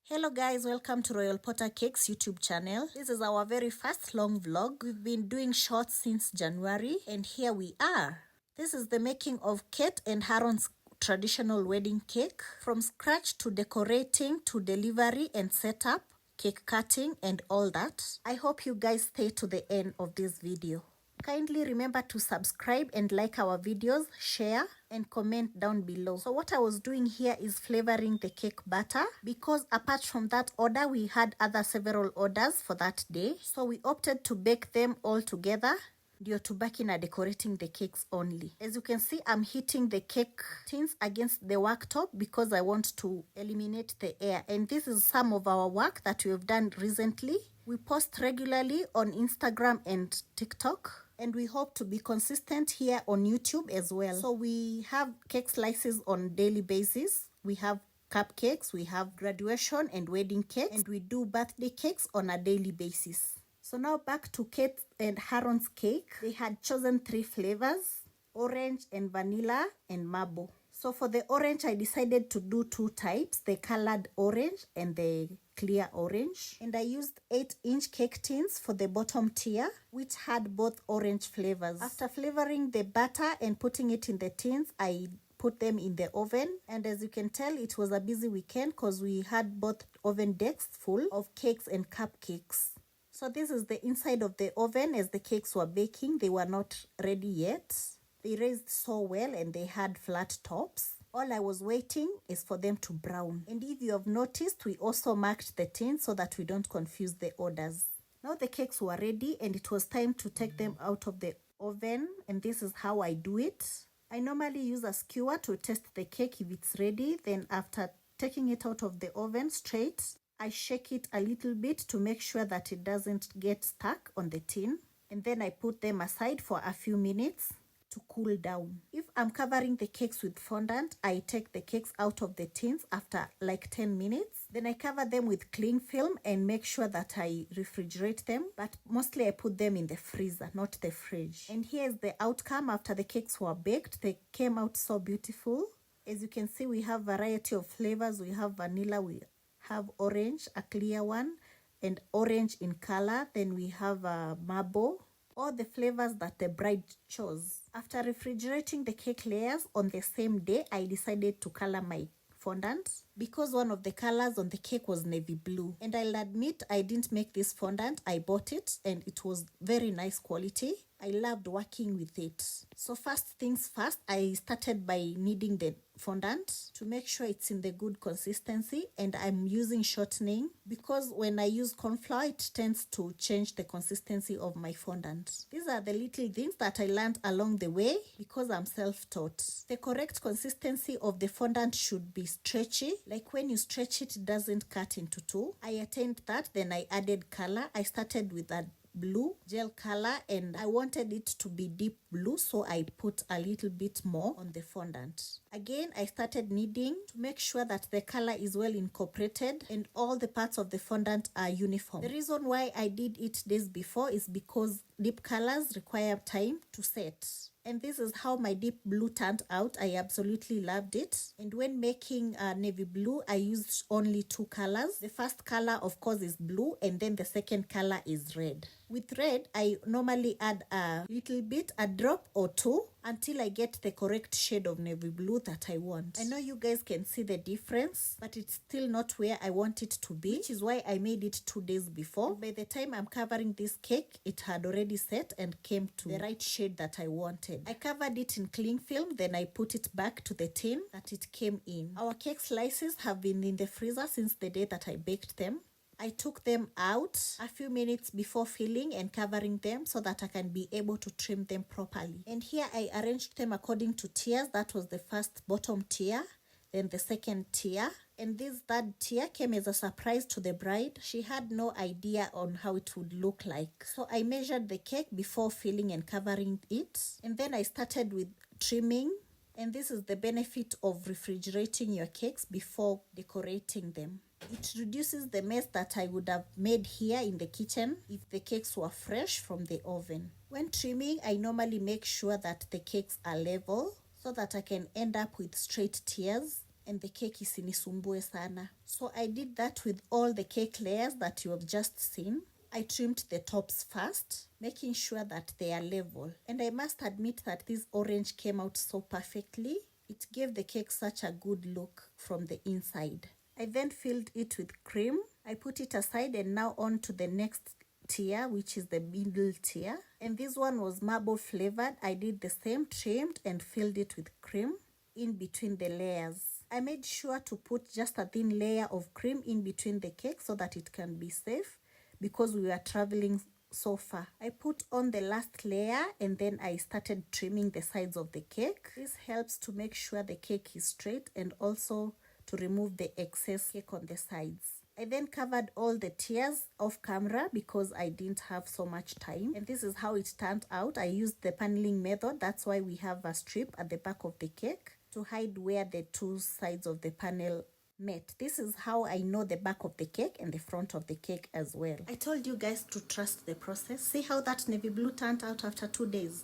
Hello guys, welcome to Royal Potter Cakes YouTube channel. This is our very first long vlog. We've been doing shorts since January and here we are. This is the making of Kate and Haron's traditional wedding cake. From scratch to decorating to delivery and setup, cake cutting and all that. I hope you guys stay to the end of this video. Kindly remember to subscribe and like our videos, share and comment down below. So what I was doing here is flavoring the cake batter because apart from that order, we had several orders for that day. So we opted to bake them all together. Ndio tubaki na decorating the cakes only. As you can see, I'm heating the cake tins against the worktop because I want to eliminate the air. And this is some of our work that we have done recently. We post regularly on Instagram and TikTok. And we hope to be consistent here on YouTube as well. So we have cake slices on daily basis. We have cupcakes, we have graduation and wedding cakes, and we do birthday cakes on a daily basis. So now back to Kate and Haron's cake. They had chosen 3 flavors, orange and vanilla and marble. So for the orange, I decided to do 2 types, the colored orange and the clear orange. And I used 8-inch cake tins for the bottom tier, which had both orange flavors. After flavoring the batter and putting it in the tins, I put them in the oven. And as you can tell, it was a busy weekend because we had both oven decks full of cakes and cupcakes. So this is the inside of the oven as the cakes were baking. They were not ready yet. They raised so well and they had flat tops. All I was waiting is for them to brown. And if you have noticed, we also marked the tin so that we don't confuse the orders. Now the cakes were ready and it was time to take them out of the oven. And this is how I do it. I normally use a skewer to test the cake if it's ready. Then after taking it out of the oven straight, I shake it a little bit to make sure that it doesn't get stuck on the tin. And then I put them aside for a few minutes to cool down. If I'm covering the cakes with fondant, I take the cakes out of the tins after like 10 minutes. Then I cover them with cling film and make sure that I refrigerate them. But mostly I put them in the freezer, not the fridge. And here's the outcome after the cakes were baked. They came out so beautiful. As you can see, we have variety of flavors. We have vanilla, we have orange, a clear one, and orange in color. Then we have marble, all the flavors that the bride chose. After refrigerating the cake layers on the same day, I decided to color my fondant because one of the colors on the cake was navy blue. And I'll admit I didn't make this fondant. I bought it and it was very nice quality. I loved working with it. So first things first, I started by kneading the fondant to make sure it's in the good consistency, and I'm using shortening because when I use corn flour, it tends to change the consistency of my fondant. These are the little things that I learned along the way because I'm self-taught. The correct consistency of the fondant should be stretchy. Like when you stretch it, it doesn't cut into 2. I attained that, then I added color. I started with a blue gel color and I wanted it to be deep blue, so I put a little bit more on the fondant. Again, I started kneading to make sure that the color is well incorporated and all the parts of the fondant are uniform. The reason why I did it days before is because deep colors require time to set. And this is how my deep blue turned out. I absolutely loved it. And when making navy blue, I used only 2 colors. The first color, of course, is blue, and then the second color is red. With red, I normally add a little bit, a drop or 2, until I get the correct shade of navy blue that I want. I know you guys can see the difference, but it's still not where I want it to be, which is why I made it 2 days before. By the time I'm covering this cake, it had already set and came to the right shade that I wanted. I covered it in cling film, then I put it back to the tin that it came in. Our cake slices have been in the freezer since the day that I baked them. I took them out a few minutes before filling and covering them so that I can be able to trim them properly. And here I arranged them according to tiers. That was the first bottom tier, then the second tier. And this third tier came as a surprise to the bride. She had no idea on how it would look like. So I measured the cake before filling and covering it. And then I started with trimming. And this is the benefit of refrigerating your cakes before decorating them. It reduces the mess that I would have made here in the kitchen if the cakes were fresh from the oven. When trimming, I normally make sure that the cakes are level so that I can end up with straight tiers and the cake isinisumbue sana. So I did that with all the cake layers that you have just seen. I trimmed the tops first, making sure that they are level. And I must admit that this orange came out so perfectly. It gave the cake such a good look from the inside. I then filled it with cream. I put it aside and now on to the next tier, which is the middle tier. And this one was marble flavored. I did the same, trimmed and filled it with cream in between the layers. I made sure to put just a thin layer of cream in between the cake so that it can be safe because we were traveling so far. I put on the last layer and then I started trimming the sides of the cake. This helps to make sure the cake is straight and also to remove the excess cake on the sides. I then covered all the tiers off camera because I didn't have so much time. And this is how it turned out. I used the paneling method. That's why we have a strip at the back of the cake to hide where the two sides of the panel met. This is how I know the back of the cake and the front of the cake as well. I told you guys to trust the process. See how that navy blue turned out after 2 days.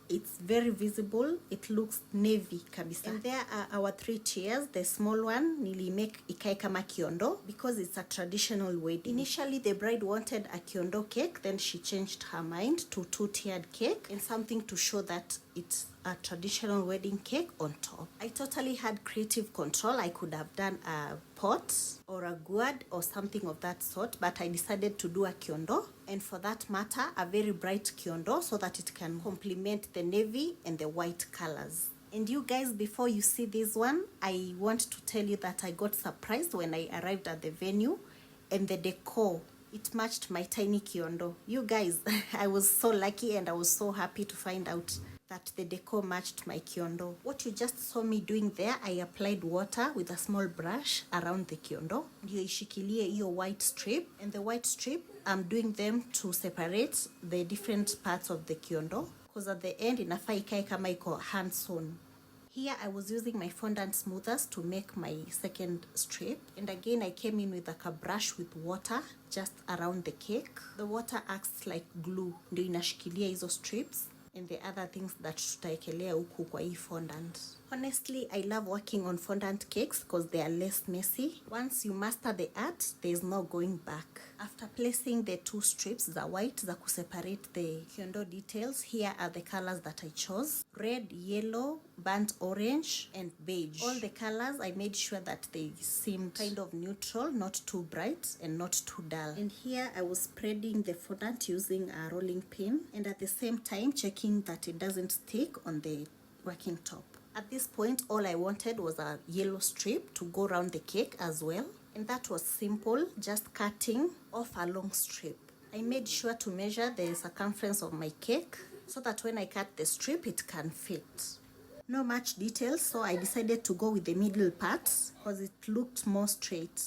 It's very visible. It looks navy kabisa. And there are our 3 tiers. The small one nilimake ikae kama kiondo because it's a traditional wedding. Initially the bride wanted a kiondo cake, then she changed her mind to 2-tiered cake and something to show that it's a traditional wedding cake on top. I totally had creative control. I could have done a pot or a gourd or something of that sort, but I decided to do a kiondo, and for that matter a very bright kiondo so that it can complement the navy and the white colors. And you guys, before you see this one, I want to tell you that I got surprised when I arrived at the venue and the decor, it matched my tiny kiondo. You guys, I was so lucky and I was so happy to find out that the decor matched my kiondo. What you just saw me doing there, I applied water with a small brush around the kiondo. Ndio ishikilie hiyo white strip. And the white strip, I'm doing them to separate the different parts of the kiondo. Because at the end, inafaa ikae kama iko hand sewn. Here I was using my fondant smoothers to make my second strip. And again, I came in with like a brush with water just around the cake. The water acts like glue. Ndio inashikilia hizo strips and the other things that tutaekelea huku kwa hii fondant. Honestly, I love working on fondant cakes because they are less messy. Once you master the art, there is no going back. After placing the 2 strips, the white, za separate the kiondo details, here are the colors that I chose. Red, yellow, burnt orange, and beige. All the colors, I made sure that they seemed kind of neutral, not too bright and not too dull. And here I was spreading the fondant using a rolling pin and at the same time checking that it doesn't stick on the working top. At this point, all I wanted was a yellow strip to go around the cake as well. And that was simple, just cutting off a long strip. I made sure to measure the circumference of my cake so that when I cut the strip, it can fit. No much details, so I decided to go with the middle parts because it looked more straight.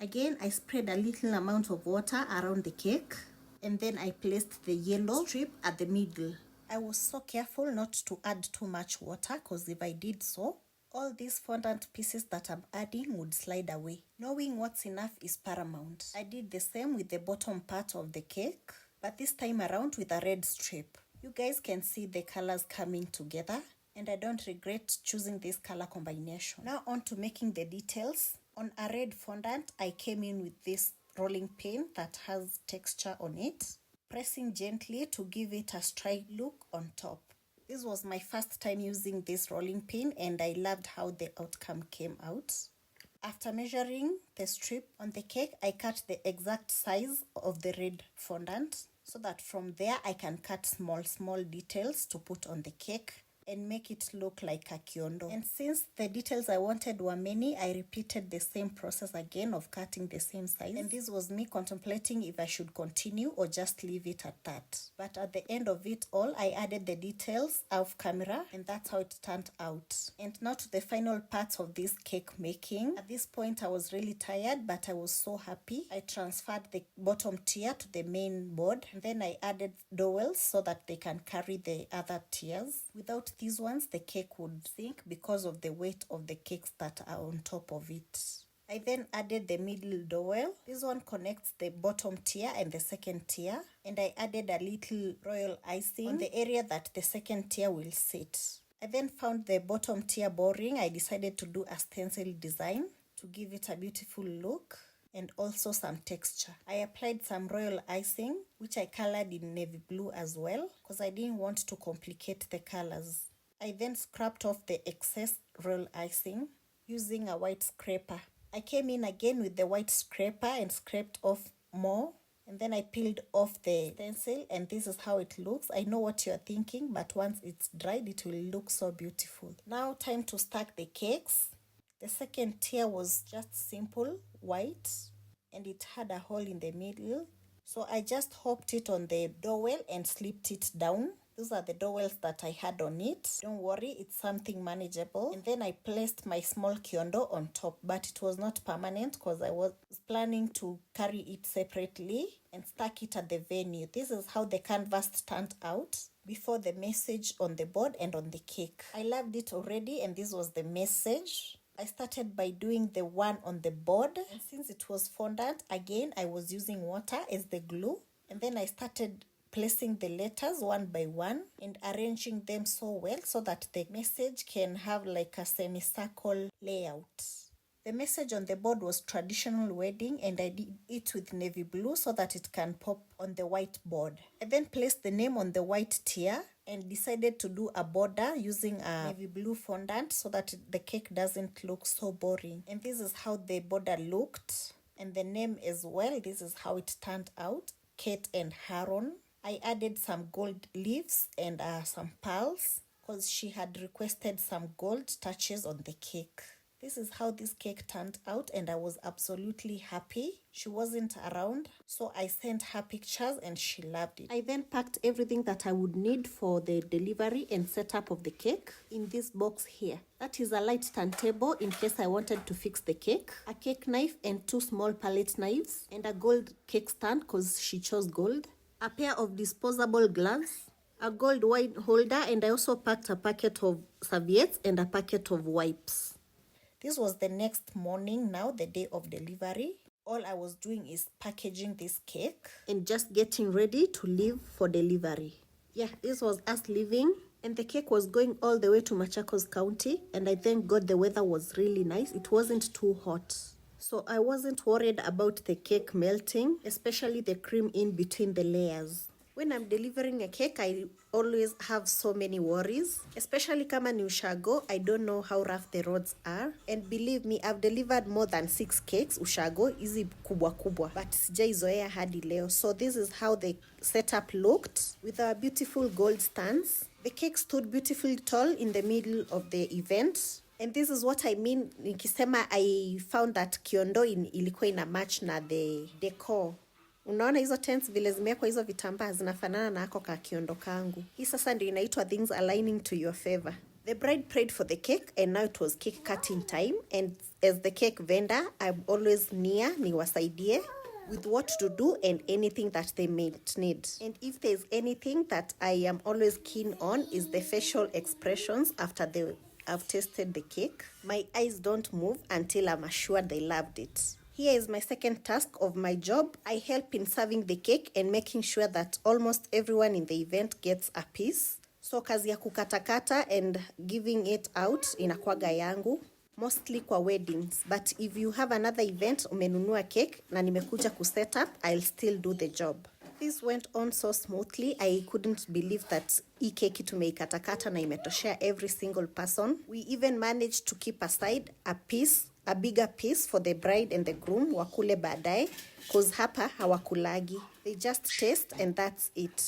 Again, I spread a little amount of water around the cake and then I placed the yellow strip at the middle. I was so careful not to add too much water because if I did so, all these fondant pieces that I'm adding would slide away. Knowing what's enough is paramount. I did the same with the bottom part of the cake, but this time around with a red strip. You guys can see the colors coming together and I don't regret choosing this color combination. Now on to making the details. On a red fondant, I came in with this rolling pin that has texture on it, pressing gently to give it a straight look on top. This was my first time using this rolling pin and I loved how the outcome came out. After measuring the strip on the cake, I cut the exact size of the red fondant so that from there I can cut small details to put on the cake and make it look like a kiondo. And since the details I wanted were many, I repeated the same process again of cutting the same size. And this was me contemplating if I should continue or just leave it at that. But at the end of it all, I added the details off camera and that's how it turned out. And now to the final parts of this cake making. At this point, I was really tired, but I was so happy. I transferred the bottom tier to the main board and then I added dowels so that they can carry the other tiers. Without these ones, the cake would sink because of the weight of the cakes that are on top of it. I then added the middle dowel. This one connects the bottom tier and the second tier. And I added a little royal icing on the area that the second tier will sit. I then found the bottom tier boring. I decided to do a stencil design to give it a beautiful look and also some texture. I applied some royal icing, which I colored in navy blue as well, because I didn't want to complicate the colors. I then scraped off the excess royal icing using a white scraper. I came in again with the white scraper and scraped off more. And then I peeled off the stencil, and this is how it looks. I know what you're thinking, but once it's dried, it will look so beautiful. Now time to stack the cakes. The second tier was just simple white, and it had a hole in the middle. So I just hopped it on the dowel and slipped it down. Those are the dowels that I had on it. Don't worry, it's something manageable. And then I placed my small kiondo on top, but it was not permanent because I was planning to carry it separately and stack it at the venue. This is how the canvas turned out before the message on the board and on the cake. I loved it already, and this was the message. I started by doing the one on the board, and since it was fondant, again I was using water as the glue, and then I started placing the letters one by one and arranging them so well so that the message can have like a semicircle layout. The message on the board was traditional wedding, and I did it with navy blue so that it can pop on the white board. I then placed the name on the white tier and decided to do a border using a navy blue fondant so that the cake doesn't look so boring. And this is how the border looked, and the name as well. This is how it turned out, Cate and Haron. I added some gold leaves and some pearls because she had requested some gold touches on the cake. This is how this cake turned out, and I was absolutely happy. She wasn't around, so I sent her pictures and she loved it. I then packed everything that I would need for the delivery and setup of the cake in this box here. That is a light turntable in case I wanted to fix the cake, a cake knife and 2 small palette knives, and a gold cake stand because she chose gold, a pair of disposable gloves, a gold wine holder, and I also packed a packet of serviettes and a packet of wipes. This was the next morning, now the day of delivery. All I was doing is packaging this cake and just getting ready to leave for delivery. Yeah, this was us leaving, and the cake was going all the way to Machakos County, and I thank God the weather was really nice. It wasn't too hot. So I wasn't worried about the cake melting, especially the cream in between the layers. When I'm delivering a cake, I always have so many worries, especially kama ni ushago. I don't know how rough the roads are, and believe me, I've delivered more than 6 cakes ushago, hizi kubwa kubwa, but sijaizoea hadi leo. So this is how the setup looked with our beautiful gold stands. The cake stood beautifully tall in the middle of the event. And this is what I mean nikisema I found that kiondo ilikuwa ina match na the decor. Unaona hizo tents vile zimewekwa hizo vitambaa zinafanana na ako ka kiondo kangu. Hii sasa ndio inaitwa things aligning to your favor. The bride prayed for the cake, and now it was cake cutting time, and as the cake vendor, I'm always near niwasaidie with what to do and anything that they might need. And if there's anything that I am always keen on is the facial expressions after I've tasted the cake. My eyes don't move until I'm assured they loved it. Here is my second task of my job. I help in serving the cake and making sure that almost everyone in the event gets a piece. So kazi ya kukatakata and giving it out inakuwaga yangu, mostly kwa weddings. But if you have another event umenunua cake na nimekuja kuset up, I'll still do the job. This went on so smoothly. I couldn't believe that hii keki tumeikatakata na imetoshea every single person. We even managed to keep aside a bigger piece for the bride and the groom wakule baadaye, cause hapa hawakulagi. They just taste and that's it.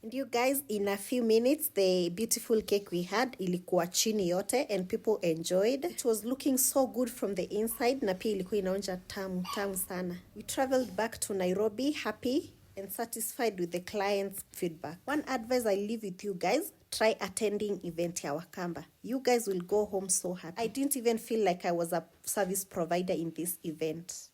And you guys, in a few minutes, the beautiful cake we had ilikuwa chini yote and people enjoyed. It was looking so good from the inside na pia ilikuwa inaonja tamu sana. We traveled back to Nairobi happy and satisfied with the client's feedback. One advice I leave with you guys, try attending event ya Wakamba. You guys will go home so happy. I didn't even feel like I was a service provider in this event.